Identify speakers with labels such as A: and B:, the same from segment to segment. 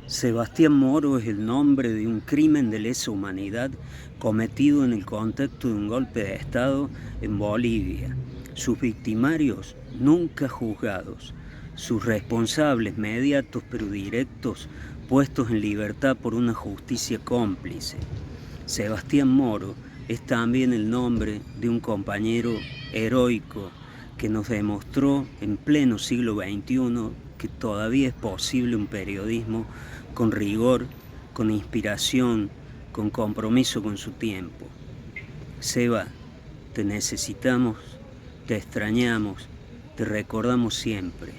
A: Sebastián Moro es el nombre de un crimen de lesa humanidad cometido en el contexto de un golpe de Estado en Bolivia. Sus victimarios nunca juzgados, sus responsables mediatos pero directos puestos en libertad por una justicia cómplice. Sebastián Moro es también el nombre de un compañero heroico que nos demostró en pleno siglo XXI que todavía es posible un periodismo con rigor, con inspiración, con compromiso con su tiempo. Seba, te necesitamos, te extrañamos, te recordamos siempre.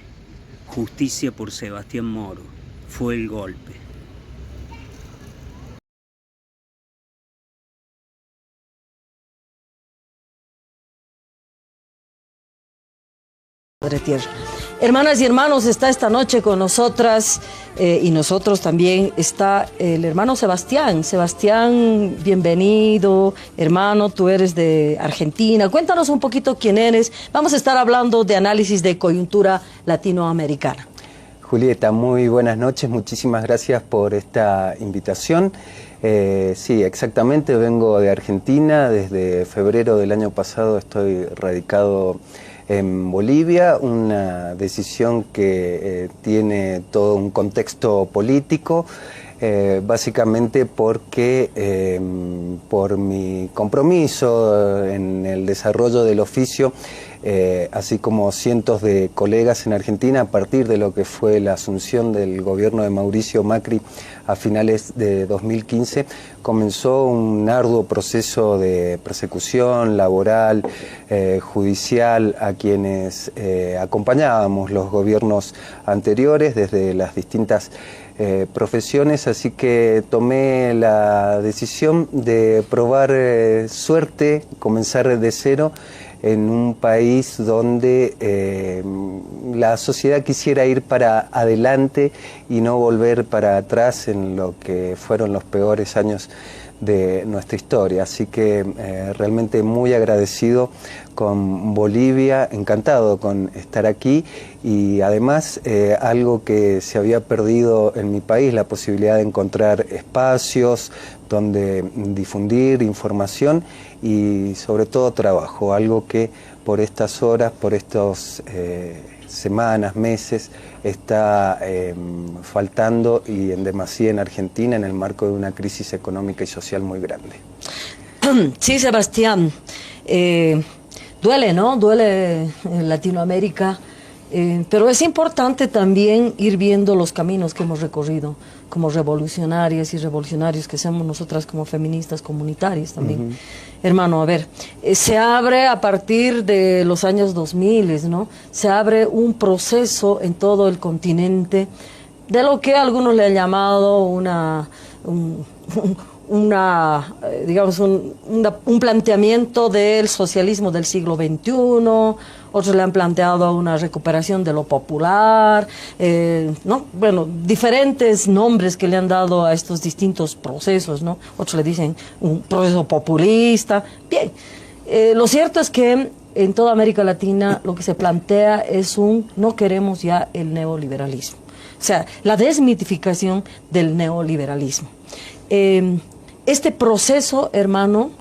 A: Justicia por Sebastián Moro. Fue el golpe.
B: Madre Tierra. Hermanas y hermanos, está esta noche con nosotras y nosotros también está el hermano Sebastián. Sebastián, bienvenido. Hermano, tú eres de Argentina. Cuéntanos un poquito quién eres. Vamos a estar hablando de análisis de coyuntura latinoamericana.
C: Julieta, muy buenas noches. Muchísimas gracias por esta invitación. Sí, exactamente, vengo de Argentina. Desde febrero del año pasado estoy radicado en Bolivia, una decisión que tiene todo un contexto político, básicamente porque por mi compromiso en el desarrollo del oficio, así como cientos de colegas en Argentina, a partir de lo que fue la asunción del gobierno de Mauricio Macri a finales de 2015, comenzó un arduo proceso de persecución laboral, judicial, a quienes acompañábamos los gobiernos anteriores desde las distintas profesiones, así que tomé la decisión de probar suerte, comenzar de cero en un país donde la sociedad quisiera ir para adelante y no volver para atrás en lo que fueron los peores años de nuestra historia. Así que realmente muy agradecido con Bolivia, encantado con estar aquí y además algo que se había perdido en mi país, la posibilidad de encontrar espacios donde difundir información y sobre todo trabajo, algo que por estas horas, por estos semanas, meses, está faltando y en demasía en Argentina en el marco de una crisis económica y social muy grande.
B: Sí, Sebastián, duele, ¿no? Duele en Latinoamérica, pero es importante también ir viendo los caminos que hemos recorrido como revolucionarias y revolucionarios que somos nosotras como feministas comunitarias también. Hermano, a ver, se abre a partir de los años 2000, ¿no? Se abre un proceso en todo el continente de lo que algunos le han llamado digamos, un planteamiento del socialismo del siglo XXI, otros le han planteado una recuperación de lo popular, ¿no? Bueno, diferentes nombres que le han dado a estos distintos procesos, ¿no? Otros le dicen un proceso populista. Bien, lo cierto es que en toda América Latina lo que se plantea es no queremos ya el neoliberalismo, o sea, la desmitificación del neoliberalismo. Este proceso, hermano,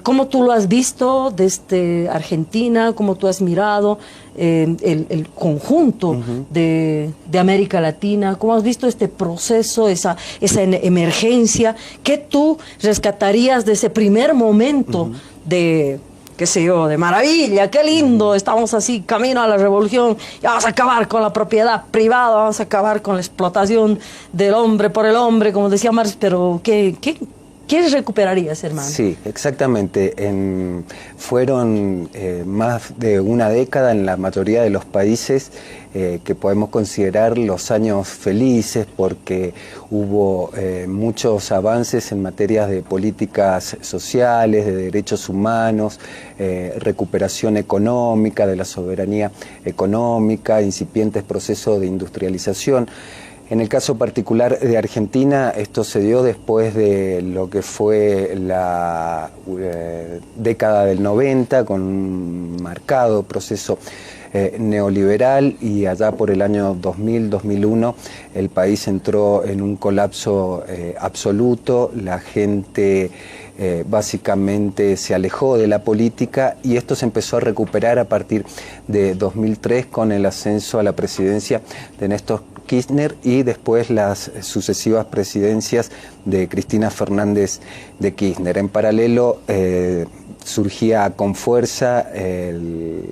B: ¿cómo tú lo has visto desde Argentina? ¿Cómo tú has mirado el conjunto de América Latina? ¿Cómo has visto este proceso, esa emergencia? ¿Qué tú rescatarías de ese primer momento de, qué sé yo, de maravilla, qué lindo, estamos así, camino a la revolución, ya vamos a acabar con la propiedad privada, vamos a acabar con la explotación del hombre por el hombre, como decía Marx, pero ¿qué recuperarías, hermano?
C: Sí, exactamente. Fueron más de una década en la mayoría de los países que podemos considerar los años felices porque hubo muchos avances en materias de políticas sociales, de derechos humanos, recuperación económica, de la soberanía económica, incipientes procesos de industrialización. En el caso particular de Argentina, esto se dio después de lo que fue la década del 90, con un marcado proceso neoliberal, y allá por el año 2000-2001 el país entró en un colapso absoluto, la gente básicamente se alejó de la política, y esto se empezó a recuperar a partir de 2003 con el ascenso a la presidencia de Néstor Kirchner y después las sucesivas presidencias de Cristina Fernández de Kirchner. En paralelo surgía con fuerza el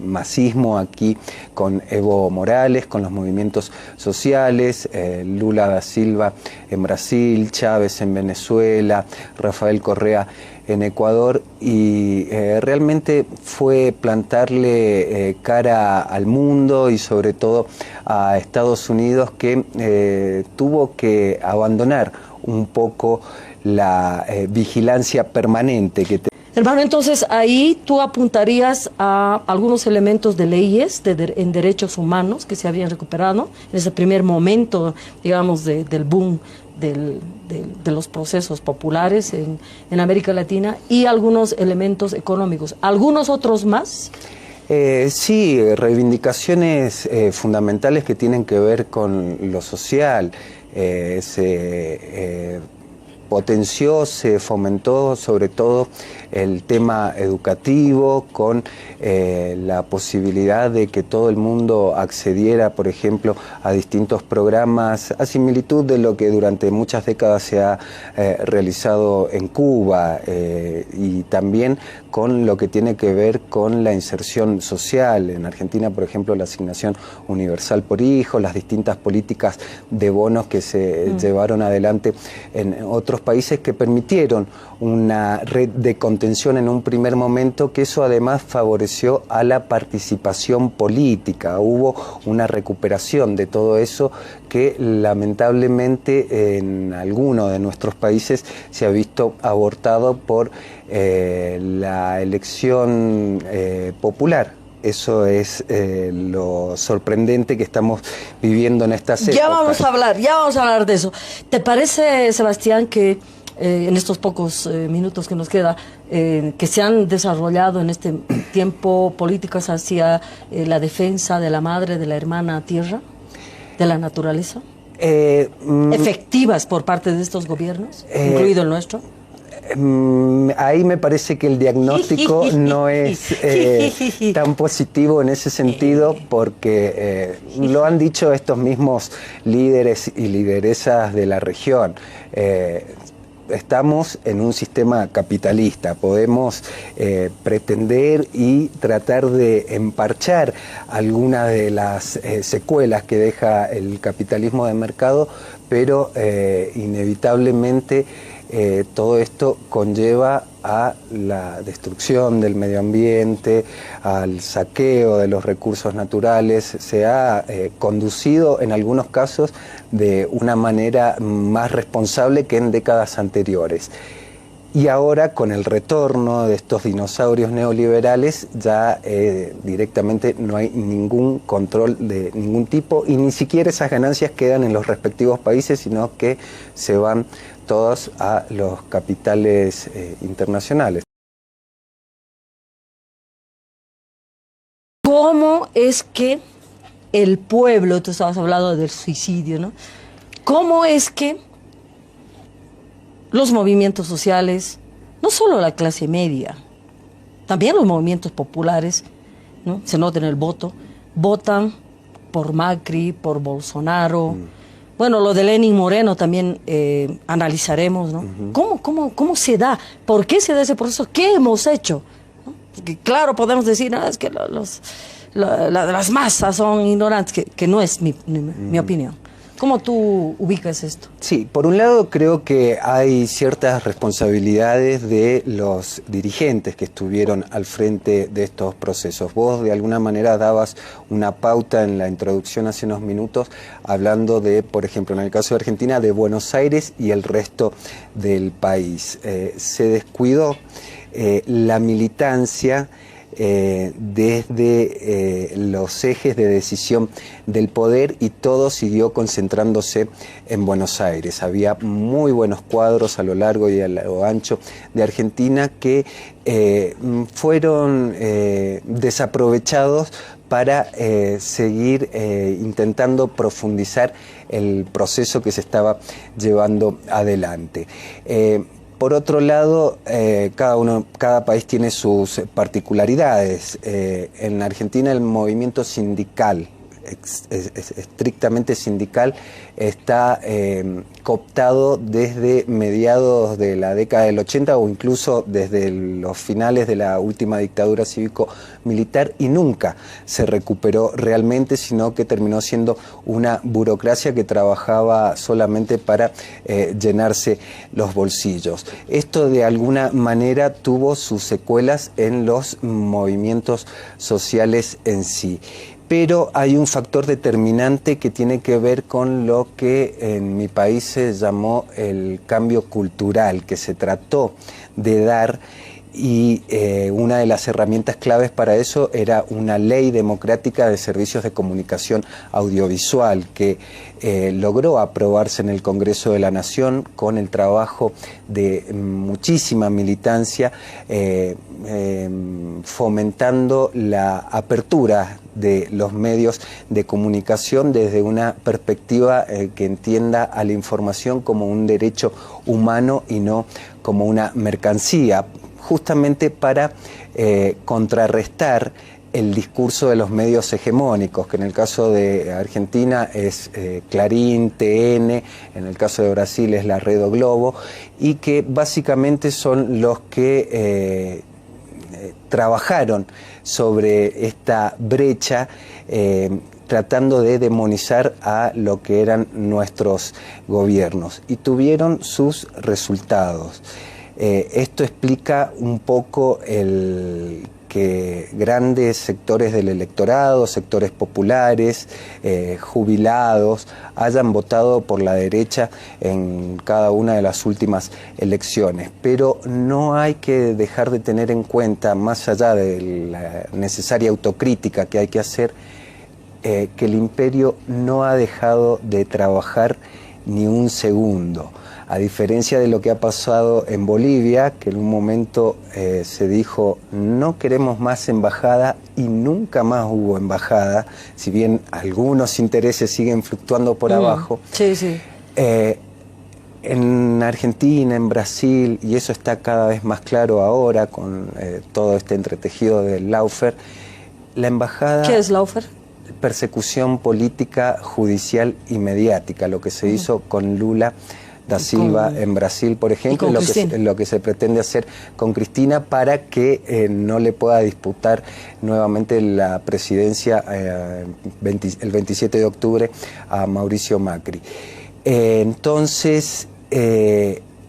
C: masismo aquí con Evo Morales, con los movimientos sociales, Lula da Silva en Brasil, Chávez en Venezuela, Rafael Correa en Ecuador, y realmente fue plantarle cara al mundo y sobre todo a Estados Unidos, que tuvo que abandonar un poco la vigilancia permanente que
B: Hermano, entonces ahí tú apuntarías a algunos elementos de leyes en derechos humanos que se habían recuperado en ese primer momento, digamos, del boom de los procesos populares en América Latina, y algunos elementos económicos. ¿Algunos otros más?
C: Sí, reivindicaciones fundamentales que tienen que ver con lo social. Se potenció, se fomentó sobre todo el tema educativo, con la posibilidad de que todo el mundo accediera, por ejemplo, a distintos programas, a similitud de lo que durante muchas décadas se ha realizado en Cuba, y también con lo que tiene que ver con la inserción social. En Argentina, por ejemplo, la asignación universal por hijo, las distintas políticas de bonos que se llevaron adelante en otros países, que permitieron una red de contención en un primer momento, que eso además favoreció a la participación política. Hubo una recuperación de todo eso que lamentablemente en algunos de nuestros países se ha visto abortado por la elección popular. Eso es lo sorprendente que estamos viviendo en estas épocas.
B: Ya vamos a hablar de eso. ¿Te parece, Sebastián, que en estos pocos minutos que nos queda, que se han desarrollado en este tiempo políticas hacia la defensa de la madre, de la hermana tierra, de la naturaleza? ¿Efectivas por parte de estos gobiernos, incluido el nuestro?
C: Ahí me parece que el diagnóstico no es tan positivo en ese sentido, porque lo han dicho estos mismos líderes y lideresas de la región. Estamos en un sistema capitalista, podemos pretender y tratar de emparchar algunas de las secuelas que deja el capitalismo de mercado, pero inevitablemente todo esto conlleva a la destrucción del medio ambiente, al saqueo de los recursos naturales. Se ha conducido en algunos casos de una manera más responsable que en décadas anteriores. Y ahora, con el retorno de estos dinosaurios neoliberales, ya directamente no hay ningún control de ningún tipo, y ni siquiera esas ganancias quedan en los respectivos países, sino que se van todas a los capitales internacionales.
B: ¿Cómo es que el pueblo, tú estabas hablando del suicidio, ¿no? ¿Cómo es que los movimientos sociales, no solo la clase media, también los movimientos populares, ¿no? Se nota en el voto, votan por Macri, por Bolsonaro? Bueno, lo de Lenín Moreno también analizaremos, ¿no? ¿Cómo se da? ¿Por qué se da ese proceso? ¿Qué hemos hecho? ¿No? Porque claro, podemos decir, no, es que las masas son ignorantes, que no es mi opinión. ¿Cómo tú ubicas esto?
C: Sí, por un lado creo que hay ciertas responsabilidades de los dirigentes que estuvieron al frente de estos procesos. Vos de alguna manera dabas una pauta en la introducción hace unos minutos, hablando de, por ejemplo, en el caso de Argentina, de Buenos Aires y el resto del país. Se descuidó la militancia desde los ejes de decisión del poder, y todo siguió concentrándose en Buenos Aires. Había muy buenos cuadros a lo largo y a lo ancho de Argentina que fueron desaprovechados para seguir intentando profundizar el proceso que se estaba llevando adelante. Por otro lado, cada país tiene sus particularidades. En Argentina el movimiento sindical, estrictamente sindical, está cooptado desde mediados de la década del 80 o incluso desde los finales de la última dictadura cívico-militar, y nunca se recuperó realmente, sino que terminó siendo una burocracia que trabajaba solamente para llenarse los bolsillos. Esto de alguna manera tuvo sus secuelas en los movimientos sociales en sí. Pero hay un factor determinante que tiene que ver con lo que en mi país se llamó el cambio cultural, que se trató de dar, y una de las herramientas claves para eso era una ley democrática de servicios de comunicación audiovisual que logró aprobarse en el Congreso de la Nación con el trabajo de muchísima militancia, fomentando la apertura de los medios de comunicación desde una perspectiva que entienda a la información como un derecho humano y no como una mercancía, justamente para contrarrestar el discurso de los medios hegemónicos, que en el caso de Argentina es Clarín, TN, en el caso de Brasil es la Red o Globo, y que básicamente son los que trabajaron sobre esta brecha, tratando de demonizar a lo que eran nuestros gobiernos, y tuvieron sus resultados. Esto explica un poco que grandes sectores del electorado, sectores populares, jubilados, hayan votado por la derecha en cada una de las últimas elecciones. Pero no hay que dejar de tener en cuenta, más allá de la necesaria autocrítica que hay que hacer, que el imperio no ha dejado de trabajar ni un segundo. A diferencia de lo que ha pasado en Bolivia, que en un momento se dijo no queremos más embajada, y nunca más hubo embajada, si bien algunos intereses siguen fluctuando por abajo.
B: Sí, sí.
C: En Argentina, en Brasil, y eso está cada vez más claro ahora con todo este entretejido del lawfare, la embajada...
B: ¿Qué es lawfare?
C: Persecución política, judicial y mediática, lo que se hizo con Lula da Silva en Brasil, por ejemplo, lo que se pretende hacer con Cristina para que no le pueda disputar nuevamente la presidencia el 27 de octubre a Mauricio Macri. Entonces,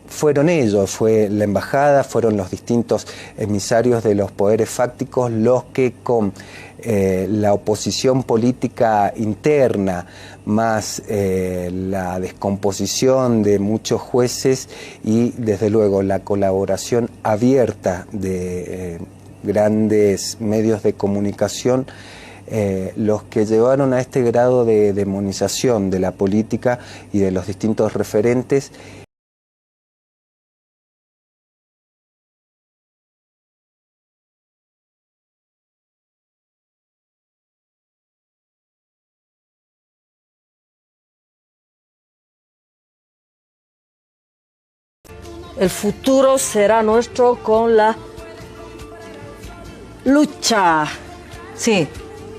C: fueron ellos, fue la embajada, fueron los distintos emisarios de los poderes fácticos los que con la oposición política interna, más la descomposición de muchos jueces y desde luego la colaboración abierta de grandes medios de comunicación, los que llevaron a este grado de demonización de la política y de los distintos referentes.
B: El futuro será nuestro con la lucha. Sí,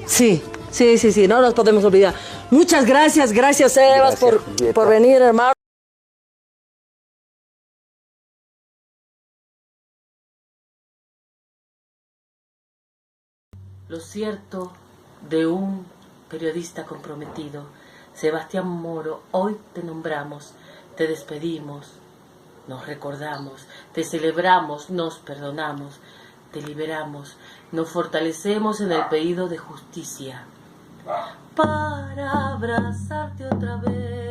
B: sí, sí, sí, sí, no nos podemos olvidar. Muchas gracias, gracias Evas por venir, hermano.
D: Lo cierto de un periodista comprometido, Sebastián Moro, hoy te nombramos, te despedimos, nos recordamos, te celebramos, nos perdonamos, te liberamos, nos fortalecemos en el pedido de justicia para abrazarte otra vez.